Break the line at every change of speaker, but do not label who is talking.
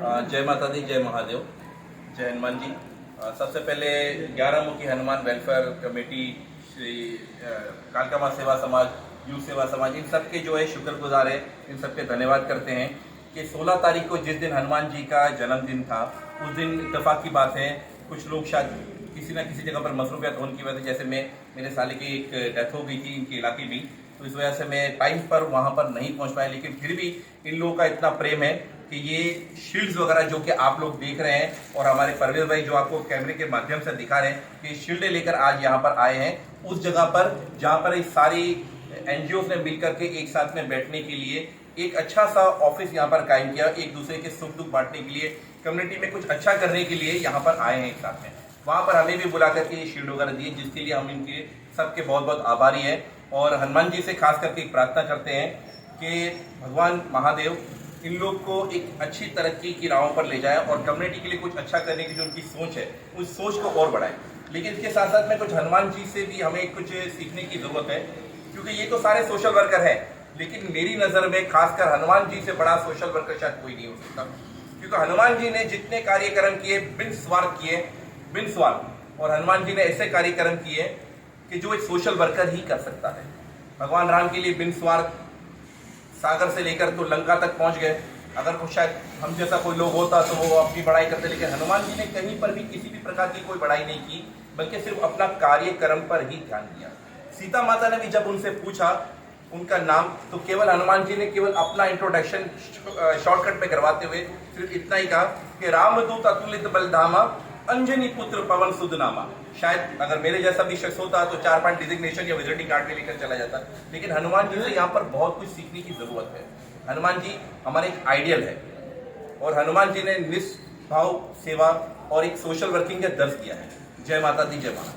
जय माता दी, जय महादेव, जय हनुमान जी। सबसे पहले 11 मुखी हनुमान वेलफेयर कमेटी, श्री कालका माँ सेवा समाज, युग सेवा समाज, इन सब के जो है शुक्रगुजार है, इन सब पे धन्यवाद करते हैं कि 16 तारीख को जिस दिन हनुमान जी का जन्मदिन था, उस दिन इत्तेफाक की बात है कुछ लोग शायद किसी न किसी जगह पर मसरूफियत होने की वजह से, जैसे मेरे साले की एक डेथ हो गई थी इनके इलाके भी, तो इस वजह से मैं टाइम पर वहाँ पर नहीं पहुँच पाया। लेकिन फिर भी इन लोगों का इतना प्रेम है कि ये शील्ड्स वगैरह जो कि आप लोग देख रहे हैं, और हमारे परवेज भाई जो आपको कैमरे के माध्यम से दिखा रहे हैं कि शील्ड लेकर आज यहाँ पर आए हैं उस जगह पर जहाँ पर इस सारी एनजीओ ने मिलकर के एक साथ में बैठने के लिए एक अच्छा सा ऑफिस यहाँ पर कायम किया, एक दूसरे के सुख दुख बांटने के लिए, कम्युनिटी में कुछ अच्छा करने के लिए यहाँ पर आए हैं एक साथ में। वहाँ पर हमें भी बुला करके ये शील्ड वगैरह दिए, जिसके लिए हम इनके सबके बहुत बहुत आभारी हैं। और हनुमान जी से खास करके एक प्रार्थना करते हैं कि भगवान महादेव इन लोग को एक अच्छी तरक्की की राहों पर ले जाए और कम्युनिटी के लिए कुछ अच्छा करने की जो उनकी सोच है उस सोच को और बढ़ाए। लेकिन इसके साथ साथ में कुछ हनुमान जी से भी हमें कुछ सीखने की जरूरत है, क्योंकि ये तो सारे सोशल वर्कर हैं, लेकिन मेरी नज़र में खासकर हनुमान जी से बड़ा सोशल वर्कर शायद कोई नहीं हो सकता। क्योंकि हनुमान जी ने जितने कार्यक्रम किए बिन स्वार्थ किए, बिन स्वार्थ, और हनुमान जी ने ऐसे कार्यक्रम किए कि जो एक सोशल वर्कर ही कर सकता है। भगवान राम के लिए बिन स्वार्थ सागर से लेकर तो लंका तक पहुंच गए। अगर कुछ शायद हम जैसा कोई लोग होता तो वो अपनी बड़ाई करते, लेकिन हनुमान जी ने कहीं पर भी किसी भी प्रकार की कोई बड़ाई नहीं की, बल्कि सिर्फ अपना कार्यक्रम पर ही ध्यान दिया। सीता माता ने भी जब उनसे पूछा उनका नाम, तो केवल हनुमान जी ने केवल अपना इंट्रोडक्शन शॉर्टकट में करवाते हुए सिर्फ इतना ही कहा कि रामदूत अतुलित बलधामा, अंजनी पुत्र पवन सुत नामा। शायद अगर मेरे जैसा भी शख्स होता तो 4-5 डिजिग्नेशन या विजिटिंग कार्ड में लेकर चला जाता, लेकिन हनुमान जी से यहाँ पर बहुत कुछ सीखने की जरूरत है। हनुमान जी हमारे एक आइडियल है, और हनुमान जी ने निष्भाव सेवा और एक सोशल वर्किंग का दर्ज किया है। जय माता दी, जय माता।